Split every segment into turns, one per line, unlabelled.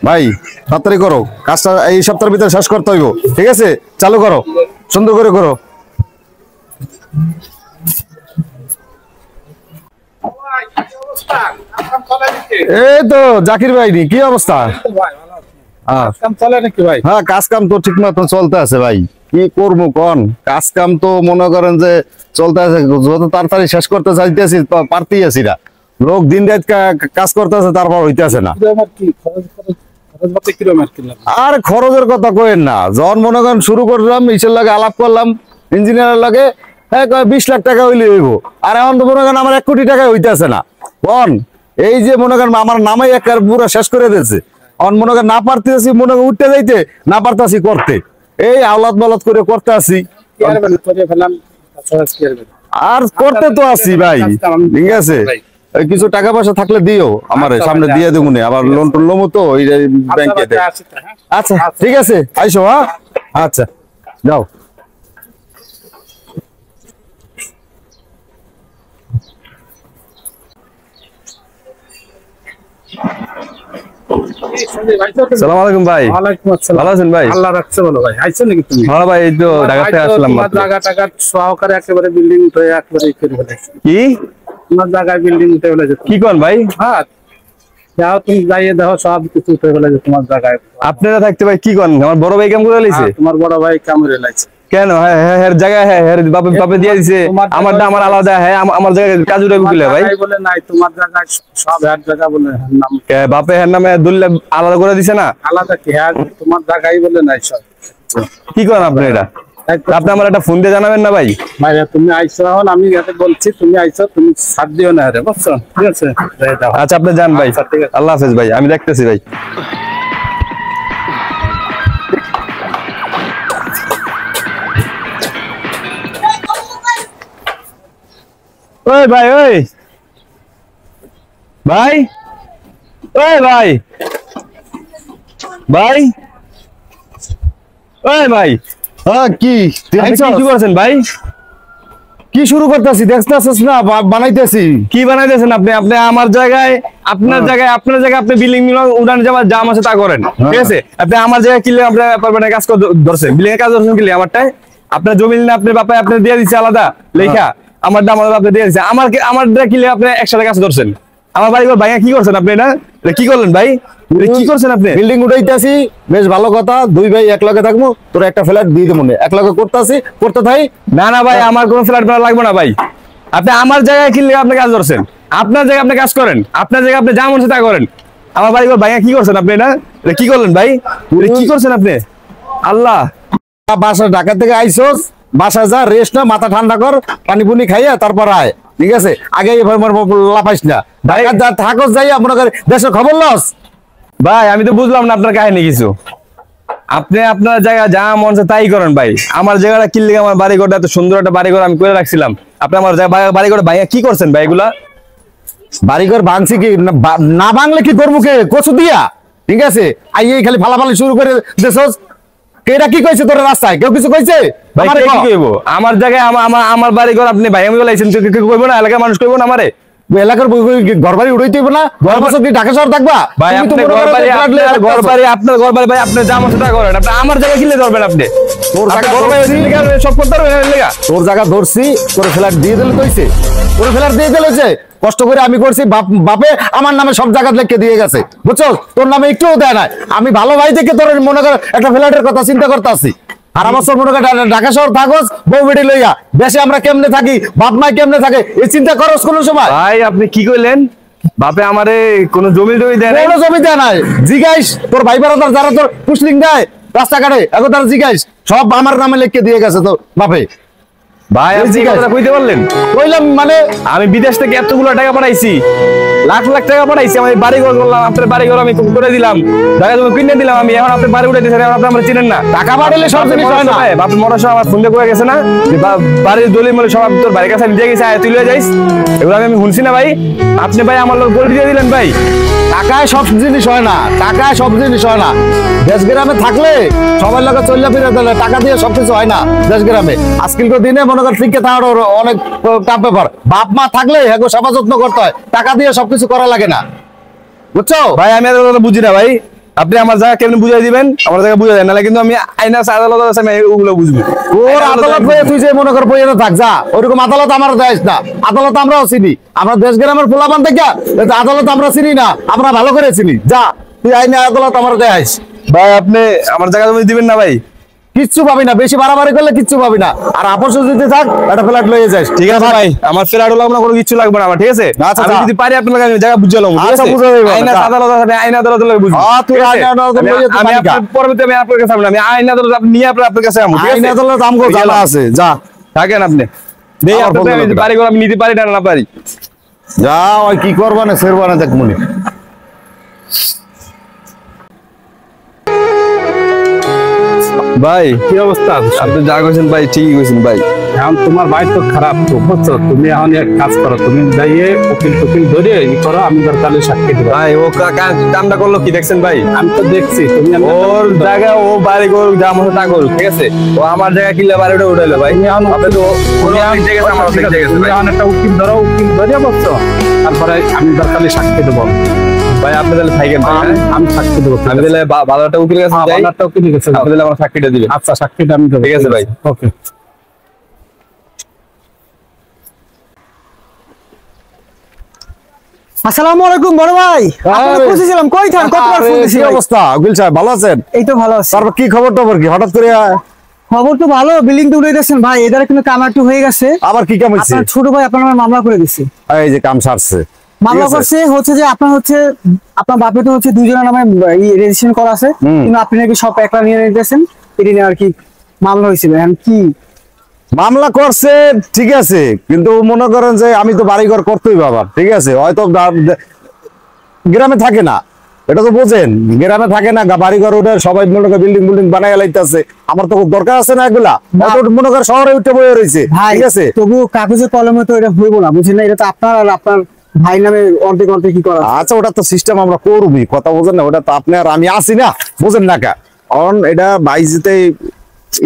ভাই তাড়াতাড়ি করো, কাজটা এই সপ্তাহের ভিতরে শেষ করতে হইব। ঠিক আছে, চালু করো, সুন্দর করে করো। এই তো জাকির ভাই, কি অবস্থা? হ্যাঁ, কাজ কাম তো ঠিক মতো চলতে আছে ভাই। কি করবো কোন, কাজ কাম তো মনে করেন যে চলতে আছে, যত তাড়াতাড়ি শেষ করতে চাইতেছি পারতেই আছি না। লোক দিন রাত কাজ করতে আছে, তারপর হইতেছে না। আর খরচের কথা কইেন না, যখন মনে করেন শুরু করলাম, ইসের লাগে আলাপ করলাম, ইঞ্জিনিয়ারের লাগে, হ্যাঁ 20 লাখ টাকা হইলে হইব। আর এখন তো মনে করেন আমার 1 কোটি টাকা হইতেছে না কোন। এই যে মনে করেন আমার নামে একবার পুরো শেষ করে দিয়েছে। এখন মনে করেন না পারতেছি, মনে করেন উঠতে যাইতে না পারতেছি করতে, এই আওলাদ বালাদ করে করতে আসি। আর করতে তো আসি ভাই, ঠিক আছে। কিছু টাকা পয়সা থাকলে দিও আমার, সামনে দিয়ে দেবো না, আবার লোন টোন লোমো তো ওই ব্যাংকে। আচ্ছা ঠিক আছে, আইসো। হ্যাঁ আচ্ছা, যাও। সালাম আলাইকুম ভাই। ভালো আছেন ভাই?
আল্লাহ রাখছে ভালো ভাই। আইছো নাকি তুমি?
হ্যাঁ ভাই, এই তো ঢাকা থেকে আসলাম।
জায়গা টাকা সহকারে একেবারে বিল্ডিং উঠে একেবারে করে ফেলেছে।
কি
তোমার জায়গায় বিল্ডিং উঠে ফেলেছে?
কি কোন ভাই?
হ্যাঁ, যাও তুমি যাইয়ে দেখো, সব কিছু উঠে ফেলেছে তোমার জায়গায়।
আপনারা থাকতে ভাই কি কোন? আমার বড় ভাই কাম করে লাইছে।
তোমার বড় ভাই কাম করে লাইছে
কেন? হ্যাঁ হ্যাঁ, জায়গা হ্যাঁ বাপে দিয়ে দিছে, আমারটা আমার আলাদা। হ্যাঁ, আমার জায়গায় কাজ উঠে গেলে ভাই
বলে নাই, তোমার জায়গায় সব এক জায়গা বলে নাম
বাপে হ্যাঁ নামে দুললে আলাদা করে দিছে না?
আলাদা কি? হ্যাঁ, তোমার জায়গায় বলে নাই সব।
কি করেন আপনি এটা? আপনি আমার একটা ফোন দিয়ে জানাবেন না ভাই?
ভাই তুমি আইছো, এখন আমি যাতে বলছি তুমি আইছো, তুমি সাথ দিও না রে, বুঝছো? ঠিক আছে,
আচ্ছা আপনি যান ভাই। আল্লাহ হাফেজ ভাই, আমি দেখতেছি ভাই। ওই ভাই, ওই ভাই, ওই ভাই, ভাই, ওই ভাই। হ্যাঁ কি কি করছেন ভাই? কি শুরু করতেছি দেখতেছিস না, বানাইতেছি। কি বানাইতেছেন আপনি? আপনি আমার জায়গায়, আপনার জায়গায়, আপনার জায়গায় আপনি বিল্ডিং উড়ান যাওয়ার জাম আছে তা করেন, ঠিক আছে? আপনি আমার জায়গায় কিনলে আপনার পারবেন কাজ ধরছেন, বিল্ডিং এর কাজ ধরছেন কিনলে আমারটাই। আপনার জমি না আপনার বাপায় আপনি দিয়ে দিচ্ছে আলাদা লেখা, আমার দাম আলাদা আপনি দিয়ে দিচ্ছে। আমারটা কিনলে আপনি একসাথে কাজ ধরছেন। আমার বাড়ি ঘর ভাইয়া কি করছেন আপনি? এটা কি করলেন ভাই? কি করছেন আপনি? বিল্ডিং উঠাইতেছি, বেশ ভালো কথা। দুই ভাই এক লগে থাকবো, তোর একটা ফ্ল্যাট দিয়ে দেবো, এক লগে করতেছি, করতে থাই। না না ভাই, আমার কোনো ফ্ল্যাট লাগবে না ভাই। আপনি আমার জায়গায় কিনলে আপনি কাজ ধরছেন, আপনার জায়গায় আপনি কাজ করেন, আপনার জায়গায় আপনি যা মন তা করেন। আমার বাড়ি ঘর ভাইয়া কি করছেন আপনি? এটা কি করলেন ভাই? কি করছেন আপনি? আল্লাহ, বাসা ঢাকা থেকে আইসোস, বাসা যা রেস্ট না, মাথা ঠান্ডা কর, পানি পুনি খাইয়া তারপর আয়, ঠিক আছে? আগে লাফাইস না, থাকস যাই আপনার দেশের খবর লস। ভাই আমি তো বুঝলাম না আপনার কাহিনী কিছু। আপনি আপনার জায়গা যা মন চায় তাই করেন ভাই। আমার জায়গাটা কিনলে, আমার বাড়িঘরটা এত সুন্দর একটা বাড়িঘর আমি করে রাখছিলাম, আপনি আমার বাড়িঘর ভাইয়া কি করছেন ভাই? এগুলা বাড়িঘর ভাঙছি কি না? ভাঙলে কি করবো কে? কচু দিয়া, ঠিক আছে? আই খালি ফালাফালি শুরু করে দেশস। কেটা কি কইছে তোর রাস্তায়? কেউ কিছু কইছে? আমার জায়গায় আমার বাড়ি ঘর আপনি ভাই আমি বলাইছেন, কইবো না? এলাকার মানুষ কইবো না আমারে? এলাকার ঘর বাড়ি উড়াইতে হইব না? ঘর বছর ঢাকা শহর থাকবা ভাই? ঘর বাড়ি আপনার ঘর বাড়ি ভাই, আপনি যা মন সেটা করেন। আপনি আমার জায়গায় কিনলে ধরবেন, আপনি তোর জায়গা সব করতে পারবেন। তোর জায়গা ধরছি, তোর ফ্ল্যাট দিয়ে দিলে কইছে, তোর ফ্ল্যাট দিয়ে দিলে যে কষ্ট করে আমি করছি, বাপে আমার নামে সব জায়গা লিখে দিয়ে গেছে, বুঝছো? তোর নামে একটুও দেয় না। আমি ভালো ভাই থেকে তোর মনে কর একটা ফ্ল্যাটের কথা চিন্তা করতেছি। সারা বছর মনে কর ঢাকা শহর থাকস, বউ বেটি লইয়া, দেশে আমরা কেমনে থাকি, বাপ মাই কেমনে থাকে, এই চিন্তা করস কোন সময়? ভাই আপনি কি কইলেন? বাপে আমারে কোন জমি দেয় না? কোন জমি দেয় নাই? জিগাইস তোর ভাই বারাদার যারা তোর পুষ্লিং দেয় রাস্তাঘাটে, এখন তারা জিগাইস, সব আমার নামে লিখে দিয়ে গেছে তো বাপে। ভাই আপনি কথা কইতে পারলেন? কইলাম মানে আমি বিদেশ থেকে এতগুলো টাকা পাঠাইছি, লাখ লাখ টাকা পাঠাইছি, আমি বাড়ি ঘর করলাম, আপনার বাড়ি ঘর আমি করে দিলাম, জায়গা তুমি কিনে দিলাম আমি, এখন আপনি বাড়ি উঠে দিয়েছেন, আপনি আমরা চিনেন না। টাকা পাঠালে সব জিনিস হয় না। বাপের মরার সময় আমার ফোন দিয়ে কয়ে গেছে না, বাড়ির দলিল মলে সব তোর বাড়ির কাছে দিয়ে গেছে, তুই লয়ে যাইস। এগুলো আমি শুনছি না ভাই। আপনি ভাই আমার লোক বলে দিয়ে দিলেন ভাই। টাকায় সব জিনিস হয় না, টাকায় সব জিনিস হয় না। দেশ গ্রামে থাকলে সবার লোক চল্লা ফিরে দিলে টাকা দিয়ে সবকিছু হয় না দেশ গ্রামে। আজকালকার দিনে মনে কর ঠিক থাকার অনেক টাফ ব্যাপার। বাপ মা থাকলে এগো সেবা যত্ন করতে হয়, টাকা দিয়ে সবকিছু করা লাগে না, বুঝছো ভাই? আমি বুঝি না ভাই। আপনি আমার জায়গা কেমন বুঝাই দিবেন, আমার জায়গা বুঝাই দেন, নাহলে কিন্তু আমি আইনা আদালত আছে আমি ওগুলো বুঝবো।
ওর আদালত হয়ে তুই যে মনে কর বইয়ে থাক যা, ওইরকম আদালত আমার দেশ না, আদালত আমরাও চিনি, আমরা দেশ গ্রামের পোলাপান থেকে আদালত আমরা চিনি না, আমরা ভালো করে চিনি, যা তুই আইনে আদালত আমার দেশ।
ভাই আপনি আমার জায়গা জমি দিবেন না ভাই?
কিচ্ছু পাবি না, বেশি বাড়াবাড়ি করলে কিচ্ছু পাবি না, আর আপস যদি থাক একটা ফ্ল্যাট লয়ে যাস।
ঠিক আছে ভাই, আমার ফ্ল্যাট হলো আপনার কোনো কিছু লাগবে না আমার, ঠিক আছে?
আচ্ছা,
আমি
যা।
যদি পারি আপনার কাছে জায়গা বুঝে লম,
আচ্ছা, বুঝে দেব,
আইনা
যা।
আদালত আছে, আইনা আদালত লগে বুঝবো।
তুই
ঠিক আছে?
আইনা আদালত লইয়া তুই
আমি
পারি না।
আপনার পরবর্তী আমি আপনার কাছে আসবো না, আমি আইনা আদালত আপনি নিয়ে আপনার কাছে আমু, ঠিক আছে?
আইনে আদালত আমগো জানা আছে, যা
থাকেন আপনি, দেই
আমার
আপনার
বন্ধু
আমি বাড়ি ঘর আমি নিতে পারি না না পারি।
যা, ওই কি করবা না সেরবা না দেখ মনে।
ভাই
কি অবস্থা?
আপনি যা কইছেন ভাই ঠিকই কইছেন ভাই।
এখন তোমার ভাই তো খারাপ তো, বুঝছো? তুমি এখন এক কাজ করো, তুমি যাইয়ে উকিল টুকিল ধরে ই করো, আমি দরকার হলে সাক্ষী দেবো।
ভাই ও কামটা করলো কি দেখছেন ভাই?
আমি তো দেখছি তুমি
ওর জায়গা ও বাড়ি করুক, যা মতো তা করুক, ঠিক আছে? ও আমার জায়গা কিনলে বাড়িটা উঠাইলো ভাই। আপনি তো ওর অনেক জায়গা আছে, আমার অনেক জায়গা আছে
তুমি
ভাই।
এখন একটা উকিল ধরো, উকিল ধরে বুঝছো, তারপরে আমি দরকার হলে সাক্ষী দেবো।
ভাই আপনি তাহলে থাকেন ভাই, হ্যাঁ?
আমি সাক্ষী দেবো।
আমি তাহলে ভালো একটা উকিলের কাছে যাই,
একটা উকিল গেছে।
আপনি তাহলে আমার সাক্ষীটা দিবেন।
আচ্ছা, সাক্ষীটা আমি দেবো।
ঠিক আছে ভাই।
ওকে।
আসসালামু আলাইকুম বড় ভাই, আপনাকে খুঁজেছিলাম, কই থাকেন? কতবার ফোন দিছি
কি
ভাই।
অবস্থা উকিল সাহেব, ভালো আছেন?
এই তো ভালো আছি।
তারপর কি খবর টবর কি হঠাৎ করে
খবর তো ভালো, বিল্ডিং তো উঠে গেছেন ভাই, এদের কিন্তু কাম একটু হয়ে গেছে।
আবার কি কাম হইছে?
আপনার ছোট ভাই আপনার নামে মামলা করে দিছে।
এই যে কাম সারছে,
মামলা
ঠিক আছে।
করছে হচ্ছে যে আপনার হচ্ছে আপনার বাপে তো হচ্ছে দুজনের নামে রেজিস্ট্রেশন করা আছে, কিন্তু আপনি নাকি সব একলা নিয়ে নিতেছেন, এটি নিয়ে আর কি মামলা হয়েছিল। এখন কি
মামলা করছে ঠিক আছে, কিন্তু মনে করেন যে আমি তো বাড়িঘর করতেই বাবা, ঠিক আছে, হয়তো গ্রামে থাকে না, এটা তো বোঝেন, গ্রামে থাকে না, বাড়িঘর উঠে সবাই মনে করে বিল্ডিং বিল্ডিং বানাই লাইতেছে, আমার তো খুব দরকার আছে না এগুলা, হয়তো মনে করে শহরে উঠে বয়ে রয়েছে,
ভাই
ঠিক আছে।
তবু কাগজে কলমে তো এটা হইব না, বুঝছেন না? এটা তো আপনার আর আপনার ভাই নামে অর্ধেক অর্ধেক কি করা আছে।
আচ্ছা, ওটা তো সিস্টেম আমরা করবি, কথা বোঝেন না, ওটা তো আপনি আর আমি আসি না, বোঝেন না কা, কারণ এটা বাইজিতে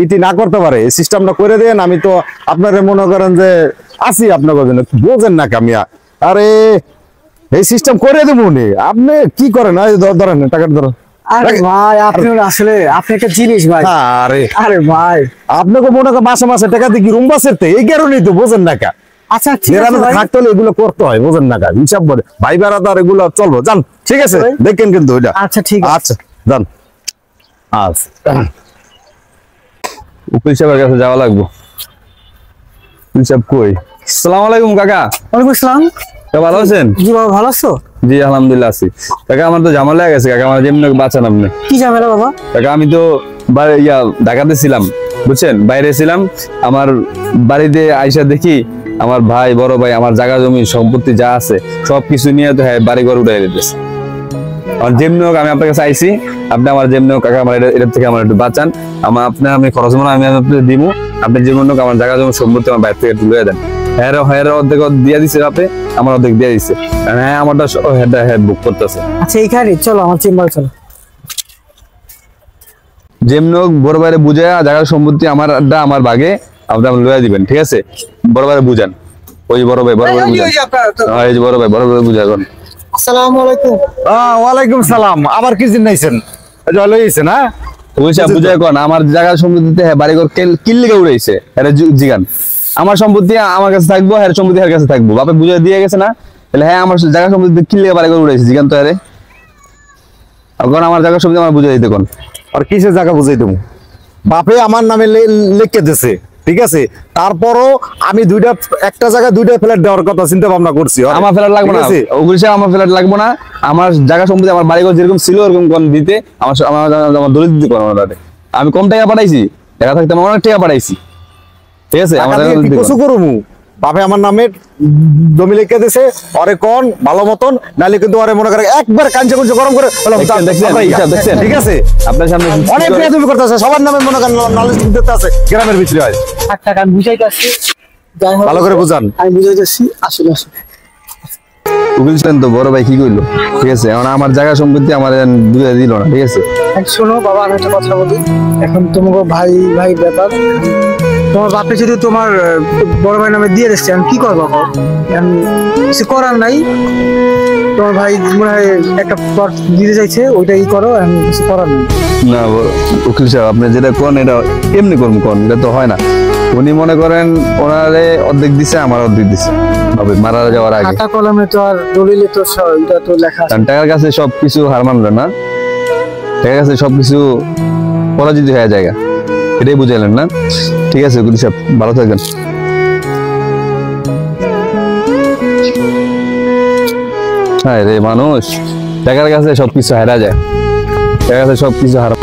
ইতি না করতে পারে, এই সিস্টেমটা করে দেন, আমি তো আপনারে মনে করেন যে আসি আপনার জন্য, বোঝেন না কা মিয়া, আরে এই সিস্টেম করে দেবো নি, আপনি কি করেন? ধরেন টাকাটা ধরেন।
আরে ভাই আপনি আসলে আপনি একটা জিনিস ভাই।
আরে
আরে ভাই
আপনাকে মনে করেন মাসে মাসে টাকা দিয়ে কি রুম বাসেতে, এই কারণেই তো বোঝেন না কা,
আচ্ছা ঠিক আছে
গ্রামে
ভাই।
থাকতে হলে এগুলো করতে হয়, বোঝেন না কা, হিসাব করে ভাই বেড়াদার এগুলো চলবো, যান, ঠিক আছে, দেখেন কিন্তু ওইটা।
আচ্ছা ঠিক আছে।
আচ্ছা যান। আচ্ছা
উকিল সাহেবের কাছে যাওয়া লাগবো। উকিল সাহেব কই? আসসালামু আলাইকুম কাকা।
ওয়ালাইকুম আসসালাম।
তা ভালো আছেন?
জি বাবা, ভালো আছো?
জি আলহামদুলিল্লাহ আছি। কাকা আমার তো ঝামেলা হয়ে গেছে কাকা, আমার যেমন বাঁচান আপনি।
কি ঝামেলা বাবা?
কাকা আমি তো ঢাকাতে ছিলাম, বুঝছেন, বাইরে ছিলাম, আমার বাড়িতে আইসা দেখি আমার ভাই, বড় ভাই আমার জায়গা জমি সম্পত্তি যা আছে সবকিছু নিয়ে তো হ্যাঁ বাড়ি ঘর উঠাই দিতেছে। আমার যেমনি হোক আমি আপনার কাছে আইসি, আপনি আমার যেমনি হোক কাকা আমার এটা থেকে আমার একটু বাঁচান, আমি খরচ মনে আমি আপনাকে দিব, আপনি যেমন হোক আমার জায়গা জমি সম্পত্তি আমার বাইরে থেকে তুলে দেন। হ্যাঁ অর্ধেক দিয়ে দিচ্ছে আপনি, আমার অর্ধেক দিয়ে দিচ্ছে, হ্যাঁ আমারটা হেড বুক করতেছে।
আচ্ছা এইখানে চলো, আমার চেম্বারে চলো।
যেমন হোক বড় বাইরে বুঝে জায়গার সম্পত্তি আমার ভাগে আপনি আমার লইয়া দিবেন, ঠিক আছে? বড় বাইরে বুঝান, ওই বড় ভাই বুঝান, এই যে বড় ভাই বুঝান।
আসসালামু আলাইকুম।
ওয়ালাইকুম সালাম, আবার কি জিনাইছেন? লইছেন? হ্যাঁ
বুঝাই কোন আমার জায়গার সম্পত্তিতে হ্যাঁ বাড়িঘর কিল্লিকে উড়াইছে, এটা জিগান। আমার সম্পত্তি আমার কাছে থাকবো, হ্যাঁ সম্পত্তি এর কাছে থাকবো, বাপে বুঝাই দিয়ে গেছে না, তাহলে হ্যাঁ আমার জায়গা সম্পত্তিতে কিল্লিকে বাড়িঘর উড়াইছে, জিগান তো আরে এখন আমার জায়গার সম্পত্তি আমার বুঝাই দিতে কোন।
আর কিসের জায়গা বুঝাই দেবো? বাপে আমার নামে লিখে দিছে, ঠিক আছে, তারপরও আমি একটা জায়গায় দুইটা ফ্ল্যাট দেওয়ার কথা চিন্তা ভাবনা করছি।
আমার ফ্ল্যাট লাগবে না, ওগুলি আমার ফ্ল্যাট লাগবে না, আমার জায়গা সম্পত্তি আমার বাড়িঘর যেরকম ছিল ওরকম কোন দিতে, আমার দলিল দিতে কোন, আমি কম টাকা পাঠাইছি, টাকা থাকতে আমার অনেক টাকা পাঠাইছি, ঠিক আছে? আমার
কিছু করবো, বাপে আমার নামে জমি লিখে দিছে, অরে কোন ভালো মতন, নাহলে কিন্তু অরে মনে করে একবার কাঞ্চে কুঞ্চে গরম করে
দেখছেন,
ঠিক আছে,
আপনার সামনে
অনেক বেয়াদবি করতেছে, সবার নামে মনে করেন নলেজ দিতে আছে গ্রামের ভিতরে হয়।
থাক থাক, আমি বুঝাইতে আসছি, যাই হোক
ভালো করে বুঝান।
আমি বুঝাইতে আসছি, আসলে আসলে
বুঝলেন তো বড় ভাই কি কইলো, ঠিক আছে? এখন আমার জায়গা সম্পত্তি আমার বুঝে দিল না, ঠিক আছে?
শোনো বাবা, আমি একটা কথা বলি, এখন তোমাকে ভাই ভাই ব্যাপার, তোমার বাপে যদি তোমার বড় ভাই নামে দিয়ে দিচ্ছে, আমি কি করবো এখন? এখন কিছু করার নাই। তোমার ভাই মনে হয় একটা প্লট দিতে চাইছে, ওইটাই করো, আমি কিছু করার নেই।
না উকিল সাহেব, আপনি যেটা কোন এটা কেমনি করুন কোন, এটা তো হয় না। উনি মনে করেন ওনারে অর্ধেক দিছে, আমার অর্ধেক দিছে মারা যাওয়ার আগে।
খাতা কলমে তো আর দলিলে তো এটা তো লেখা আছে।
কারণ টাকার কাছে সবকিছু হার মানবে না, টাকার কাছে সবকিছু পরাজিত হয়ে যায়, এটাই বুঝাইলেন না? ঠিক আছে উকিল সাহেব, ভালো থাকবেন। হ্যাঁ রে, মানুষ টাকার কাছে সবকিছু হারা যায়, টাকার কাছে সবকিছু হারা।